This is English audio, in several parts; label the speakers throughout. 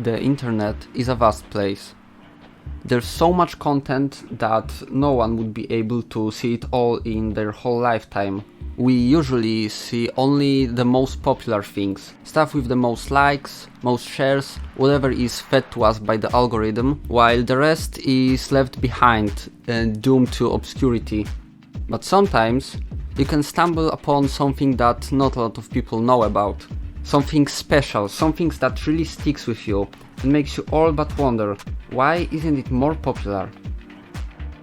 Speaker 1: the internet is a vast place. There's so much content that no one would be able to see it all in their whole lifetime. We usually see only the most popular things, stuff with the most likes, most shares, whatever is fed to us by the algorithm, while the rest is left behind and doomed to obscurity. But sometimes you can stumble upon something that not a lot of people know about. Something special, something that really sticks with you and makes you all but wonder, why isn't it more popular?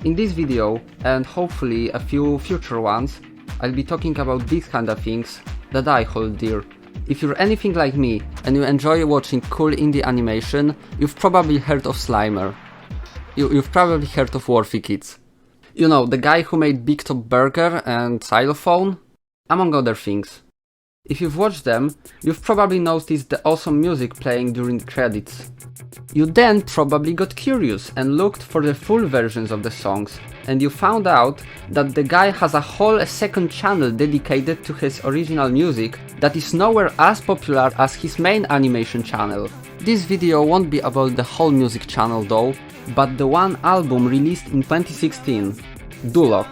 Speaker 1: In this video, and hopefully a few future ones, I'll be talking about these kind of things that I hold dear. If you're anything like me and you enjoy watching cool indie animation, you've probably heard of Slimer. You've probably heard of Worthikids. You know, the guy who made Big Top Burger and Xylophone, among other things. If you've watched them, you've probably noticed the awesome music playing during the credits. You then probably got curious and looked for the full versions of the songs, and you found out that the guy has a whole second channel dedicated to his original music that is nowhere as popular as his main animation channel. This video won't be about the whole music channel though, but the one album released in 2016, Duloc.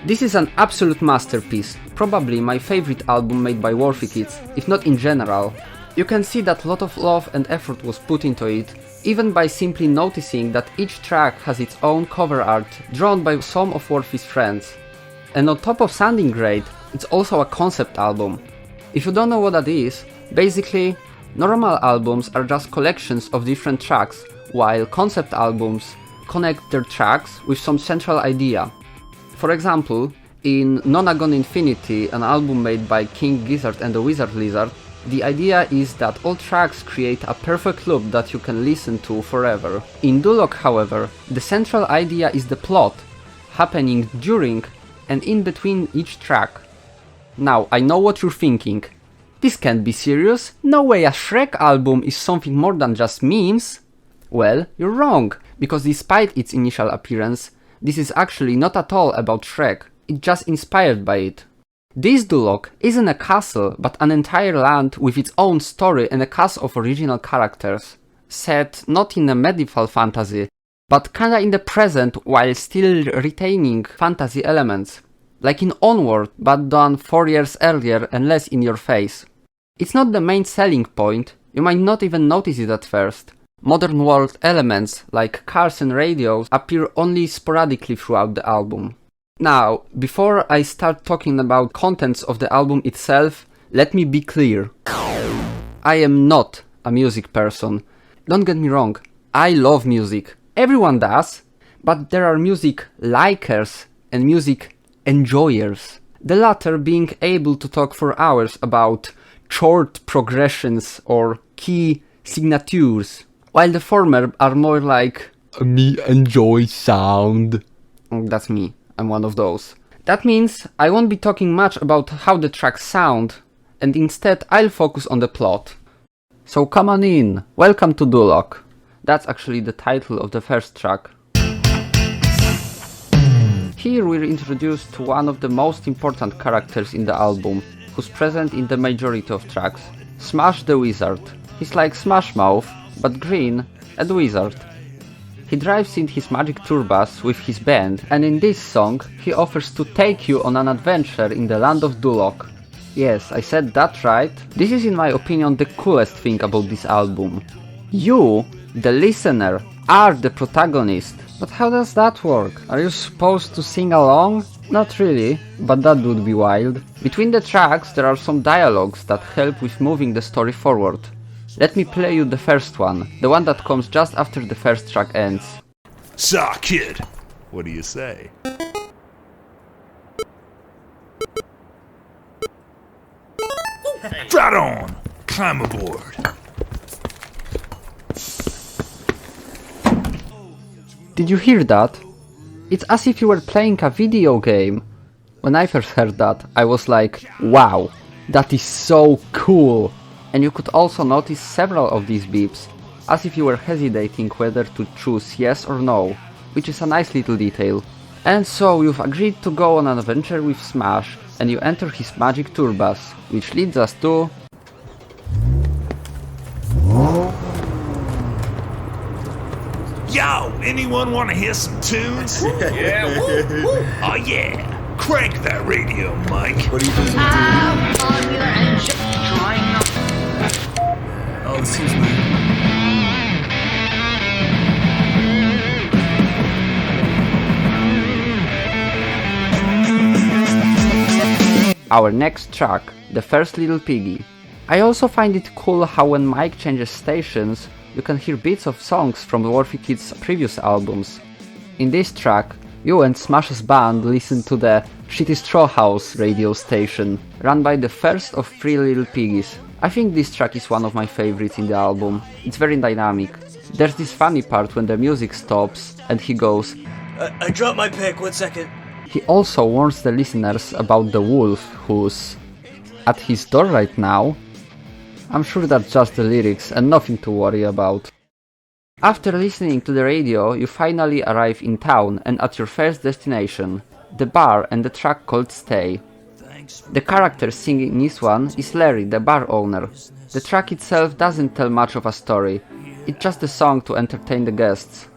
Speaker 1: This is an absolute masterpiece, probably my favorite album made by Worthikids, if not in general. You can see that a lot of love and effort was put into it, even by simply noticing that each track has its own cover art drawn by some of Worthy's friends. And on top of sounding great, it's also a concept album. If you don't know what that is, basically, normal albums are just collections of different tracks, while concept albums connect their tracks with some central idea. For example, in Nonagon Infinity, an album made by King Gizzard and the Wizard Lizard, the idea is that all tracks create a perfect loop that you can listen to forever. In Duloc, however, the central idea is the plot, happening during and in between each track. Now, I know what you're thinking. This can't be serious, no way a Shrek album is something more than just memes. Well, you're wrong, because despite its initial appearance, this is actually not at all about Shrek, it's just inspired by it. This Duloc isn't a castle, but an entire land with its own story and a cast of original characters, set not in a medieval fantasy, but kinda in the present while still retaining fantasy elements, like in Onward, but done 4 years earlier and less in your face. It's not the main selling point, you might not even notice it at first. Modern world elements, like cars and radios, appear only sporadically throughout the album. Now, before I start talking about contents of the album itself, let me be clear. I am not a music person. Don't get me wrong, I love music. Everyone does, but there are music likers and music enjoyers. The latter being able to talk for hours about chord progressions or key signatures, while the former are more like, me enjoy sound. That's me, I'm one of those. That means I won't be talking much about how the tracks sound, and instead I'll focus on the plot. So come on in, welcome to Duloc. That's actually the title of the first track. Here we're introduced to one of the most important characters in the album, who's present in the majority of tracks, Smash the Wizard. He's like Smash Mouth, but green and wizard. He drives in his magic tour bus with his band, and in this song he offers to take you on an adventure in the land of Duloc. Yes, I said that right. This is in my opinion the coolest thing about this album. You, the listener, are the protagonist. But how does that work? Are you supposed to sing along? Not really, but that would be wild. Between the tracks there are some dialogues that help with moving the story forward. Let me play you the first one, the one that comes just after the first track ends.
Speaker 2: "Saw, kid. What do you say?" Right on! Climb aboard.
Speaker 1: Did you hear that? It's as if you were playing a video game. When I first heard that, I was like, wow, that is so cool. And you could also notice several of these beeps, as if you were hesitating whether to choose yes or no, which is a nice little detail. And so you've agreed to go on an adventure with Smash, and you enter his magic tour bus, which leads us to...
Speaker 2: Yo, anyone want to hear some tunes? Yeah, woo, woo. Oh yeah, crank that radio, Mike.
Speaker 3: What do you think?
Speaker 4: On your engine, trying not.
Speaker 3: Oh, excuse me.
Speaker 1: Our next track, The First Little Piggy. I also find it cool how when Mike changes stations, you can hear bits of songs from the Worthikids' previous albums. In this track, you and Smash's band listen to the Shitty Straw House radio station, run by the first of 3 little piggies. I think this track is one of my favorites in the album. It's very dynamic. There's this funny part when the music stops and he goes,
Speaker 3: I dropped my pick, 1 second.
Speaker 1: He also warns the listeners about the wolf who's at his door right now. I'm sure that's just the lyrics and nothing to worry about. After listening to the radio, you finally arrive in town and at your first destination, the bar and the track called Stay. The character singing this one is Larry, the bar owner. The track itself doesn't tell much of a story, it's just a song to entertain the guests.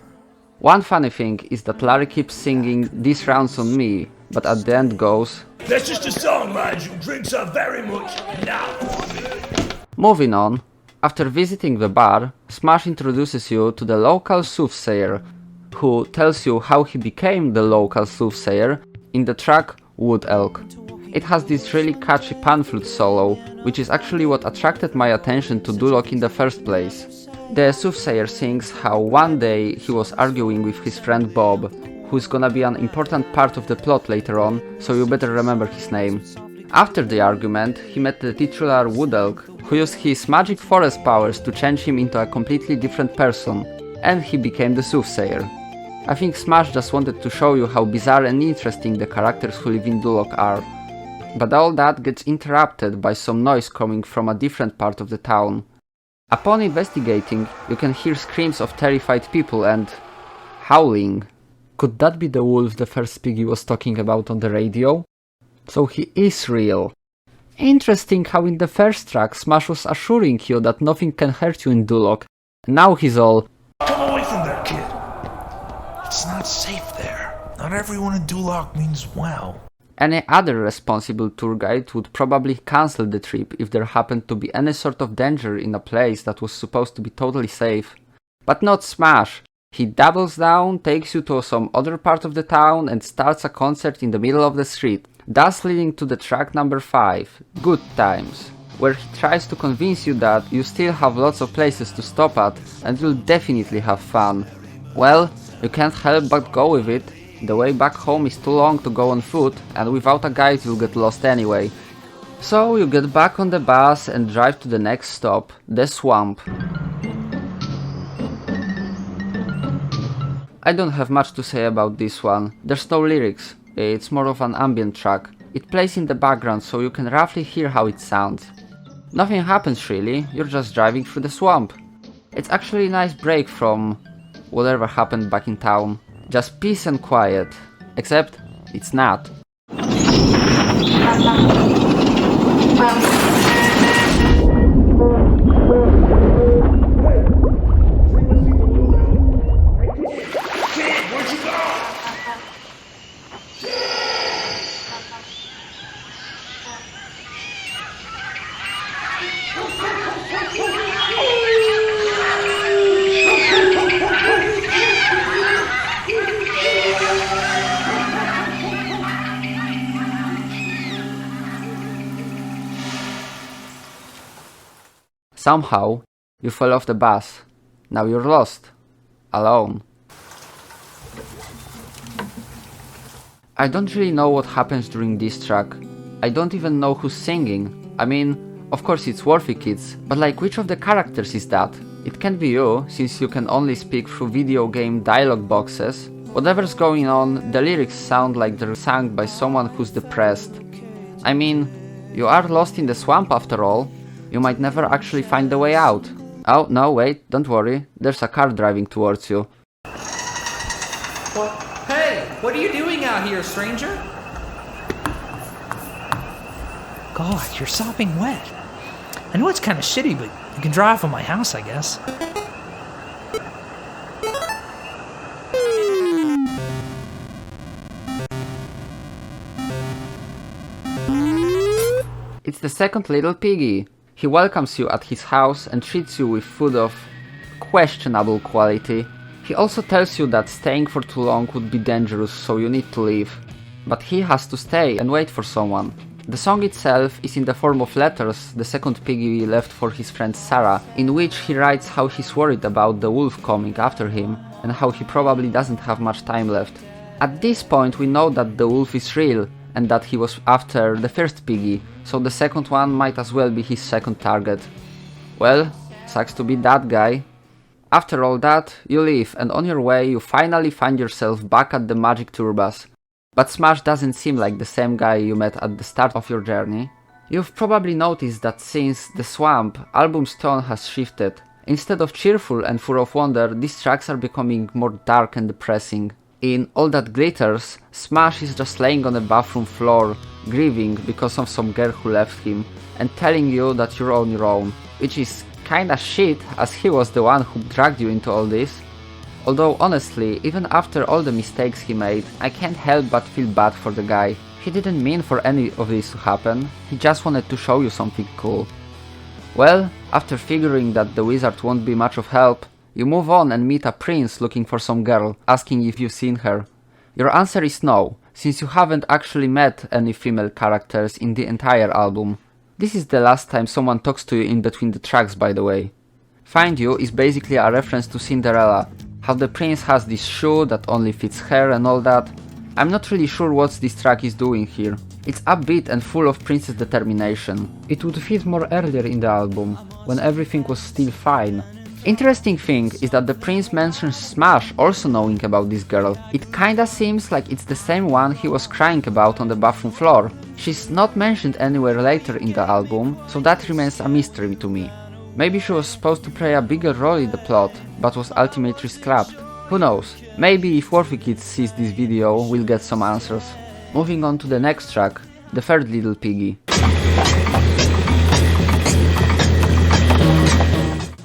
Speaker 1: One funny thing is that Larry keeps singing "This Round's on Me", but at the end goes,
Speaker 2: That's just a song, mind you. Drinks are very much now.
Speaker 1: Moving on, after visiting the bar, Smash introduces you to the local soothsayer, who tells you how he became the local soothsayer in the track Wood Elk. It has this really catchy pan flute solo, which is actually what attracted my attention to Duloc in the first place. The soothsayer sings how one day he was arguing with his friend Bob, who's gonna be an important part of the plot later on, so you better remember his name. After the argument, he met the titular Wood Elk, who used his magic forest powers to change him into a completely different person, and he became the soothsayer. I think Smash just wanted to show you how bizarre and interesting the characters who live in Duloc are. But all that gets interrupted by some noise coming from a different part of the town. Upon investigating, you can hear screams of terrified people and howling. Could that be the wolf the first piggy was talking about on the radio? So he is real. Interesting how in the first track Smash was assuring you that nothing can hurt you in Duloc. Now he's all,
Speaker 2: Come away from there, kid. It's not safe there. Not everyone in Duloc means well.
Speaker 1: Any other responsible tour guide would probably cancel the trip if there happened to be any sort of danger in a place that was supposed to be totally safe. But not Smash. He doubles down, takes you to some other part of the town and starts a concert in the middle of the street, thus leading to the track number 5, Good Times, where he tries to convince you that you still have lots of places to stop at and you'll definitely have fun. Well, you can't help but go with it. The way back home is too long to go on foot, and without a guide you'll get lost anyway. So you get back on the bus and drive to the next stop, the swamp. I don't have much to say about this one. There's no lyrics, it's more of an ambient track. It plays in the background so you can roughly hear how it sounds. Nothing happens really, you're just driving through the swamp. It's actually a nice break from whatever happened back in town. Just peace and quiet. Except, it's not. Somehow, you fell off the bus. Now you're lost. Alone. I don't really know what happens during this track. I don't even know who's singing. I mean, of course it's Worthikids, but like which of the characters is that? It can't be you, since you can only speak through video game dialogue boxes. Whatever's going on, the lyrics sound like they're sung by someone who's depressed. I mean, you are lost in the swamp after all. You might never actually find the way out. Oh, no, wait, don't worry. There's a car driving towards you.
Speaker 5: What? Hey, what are you doing out here, stranger? God, you're sopping wet. I know it's kind of shitty, but you can drive from my house, I guess.
Speaker 1: It's the second little piggy. He welcomes you at his house and treats you with food of questionable quality. He also tells you that staying for too long would be dangerous, so you need to leave. But he has to stay and wait for someone. The song itself is in the form of letters the second piggy left for his friend Sarah, in which he writes how he's worried about the wolf coming after him and how he probably doesn't have much time left. At this point we know that the wolf is real and that he was after the first piggy, so the second one might as well be his second target. Well, sucks to be that guy. After all that, you leave, and on your way you finally find yourself back at the Magic Tour Bus. But Smash doesn't seem like the same guy you met at the start of your journey. You've probably noticed that since The Swamp, album's tone has shifted. Instead of cheerful and full of wonder, these tracks are becoming more dark and depressing. In All That Glitters, Smash is just laying on a bathroom floor, grieving because of some girl who left him, and telling you that you're on your own, which is kinda shit, as he was the one who dragged you into all this. Although honestly, even after all the mistakes he made, I can't help but feel bad for the guy. He didn't mean for any of this to happen, he just wanted to show you something cool. Well, after figuring that the wizard won't be much of help, you move on and meet a prince looking for some girl, asking if you've seen her. Your answer is no, since you haven't actually met any female characters in the entire album. This is the last time someone talks to you in between the tracks, by the way. Find You is basically a reference to Cinderella, how the prince has this shoe that only fits her and all that. I'm not really sure what this track is doing here. It's upbeat and full of princess determination. It would fit more earlier in the album, when everything was still fine. Interesting thing is that the prince mentions Smash also knowing about this girl. It kinda seems like it's the same one he was crying about on the bathroom floor. She's not mentioned anywhere later in the album, so that remains a mystery to me. Maybe she was supposed to play a bigger role in the plot, but was ultimately scrapped. Who knows? Maybe if Worthikids sees this video, we'll get some answers. Moving on to the next track, the third little piggy.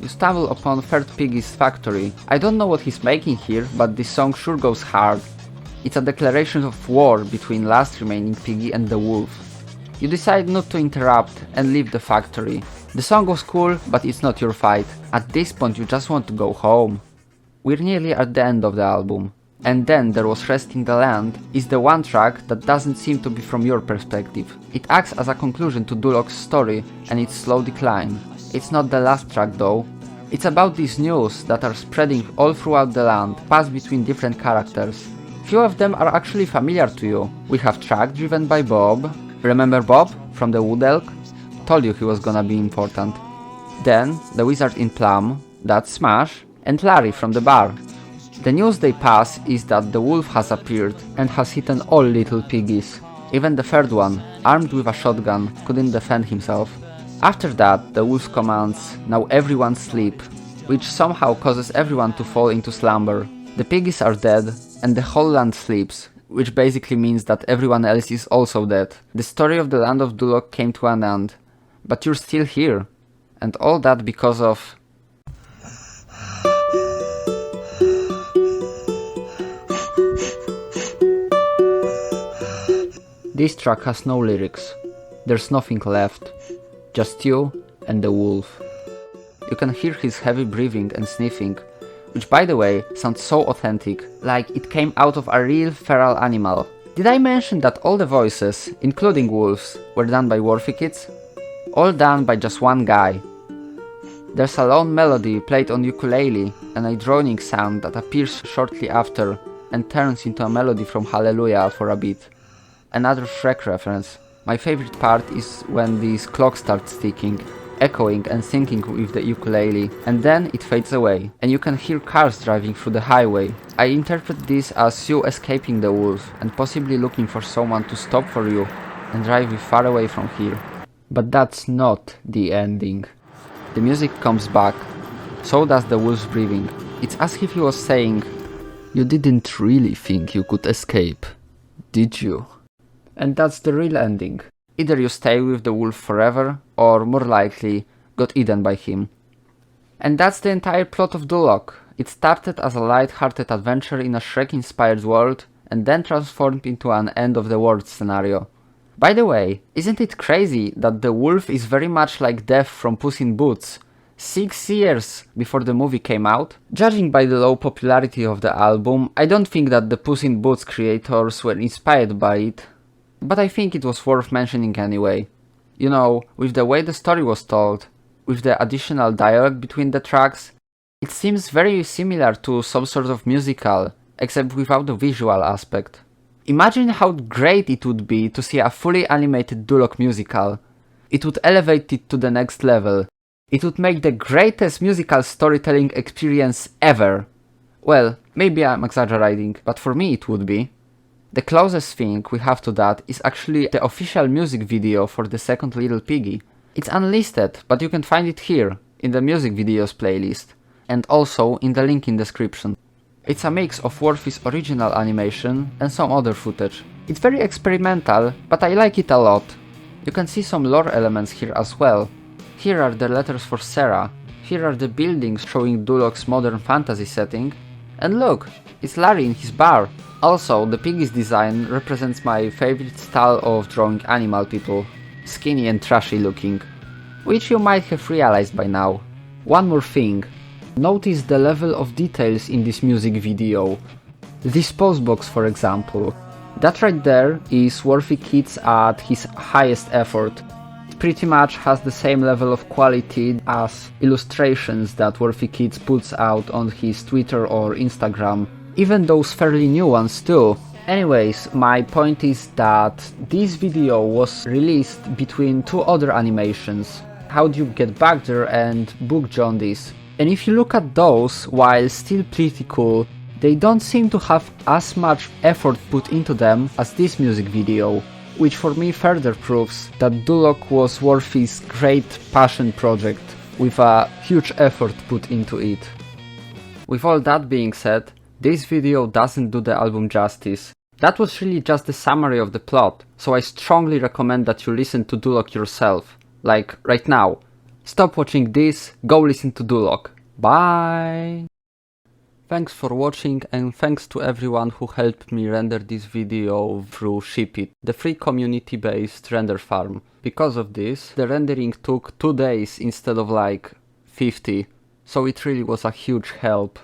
Speaker 1: You stumble upon Third Piggy's factory. I don't know what he's making here, but this song sure goes hard. It's a declaration of war between last remaining piggy and the wolf. You decide not to interrupt and leave the factory. The song was cool, but it's not your fight. At this point you just want to go home. We're nearly at the end of the album. And then There Was Rest in the Land is the one track that doesn't seem to be from your perspective. It acts as a conclusion to Duloc's story and its slow decline. It's not the last track though. It's about these news that are spreading all throughout the land, passed between different characters. Few of them are actually familiar to you. We have track driven by Bob. Remember Bob from the Wood Elk? Told you he was gonna be important. Then the Wizard in Plum, that's Smash, and Larry from the bar. The news they pass is that the wolf has appeared and has eaten all little piggies. Even the third one, armed with a shotgun, couldn't defend himself. After that, the wolf commands, "Now everyone sleep," which somehow causes everyone to fall into slumber. The piggies are dead, and the whole land sleeps, which basically means that everyone else is also dead. The story of the land of Duloc came to an end. But you're still here. And all that because of... This track has no lyrics. There's nothing left. Just you and the wolf. You can hear his heavy breathing and sniffing, which by the way sounds so authentic, like it came out of a real feral animal. Did I mention that all the voices, including wolves, were done by Worthikids? All done by just one guy. There's a lone melody played on ukulele and a droning sound that appears shortly after and turns into a melody from Hallelujah for a bit. Another Shrek reference. My favorite part is when this clock starts ticking, echoing and syncing with the ukulele, and then it fades away, and you can hear cars driving through the highway. I interpret this as you escaping the wolf and possibly looking for someone to stop for you and drive you far away from here. But that's not the ending. The music comes back, so does the wolf's breathing. It's as if he was saying, "You didn't really think you could escape, did you?" And that's the real ending. Either you stay with the wolf forever, or more likely, got eaten by him. And that's the entire plot of Duloc. It started as a light-hearted adventure in a Shrek-inspired world, and then transformed into an end-of-the-world scenario. By the way, isn't it crazy that the wolf is very much like Death from Puss in Boots? 6 years before the movie came out? Judging by the low popularity of the album, I don't think that the Puss in Boots creators were inspired by it, but I think it was worth mentioning anyway. You know, with the way the story was told, with the additional dialogue between the tracks, it seems very similar to some sort of musical, except without the visual aspect. Imagine how great it would be to see a fully animated Duloc musical. It would elevate it to the next level. It would make the greatest musical storytelling experience ever. Well, maybe I'm exaggerating, but for me it would be. The closest thing we have to that is actually the official music video for the second Little Piggy. It's unlisted, but you can find it here, in the music videos playlist, and also in the link in description. It's a mix of Worthy's original animation and some other footage. It's very experimental, but I like it a lot. You can see some lore elements here as well. Here are the letters for Sarah, here are the buildings showing Duloc's modern fantasy setting, and look, it's Larry in his bar. Also, the piggy's design represents my favorite style of drawing animal people, skinny and trashy looking, which you might have realized by now. One more thing. Notice the level of details in this music video. This pose box, for example. That right there is Worthikids at his highest effort. It pretty much has the same level of quality as illustrations that Worthikids puts out on his Twitter or Instagram. Even those fairly new ones too. Anyways, my point is that this video was released between two other animations. How Do You Get Back There and Book Jaundice. And if you look at those, while still pretty cool, they don't seem to have as much effort put into them as this music video, which for me further proves that Duloc was Worthy's great passion project, with a huge effort put into it. With all that being said, this video doesn't do the album justice. That was really just the summary of the plot, so I strongly recommend that you listen to Duloc yourself, like right now. Stop watching this, go listen to Duloc. Bye! Thanks for watching and thanks to everyone who helped me render this video through Shipit, the free community-based render farm. Because of this, the rendering took 2 days instead of like 50, so it really was a huge help.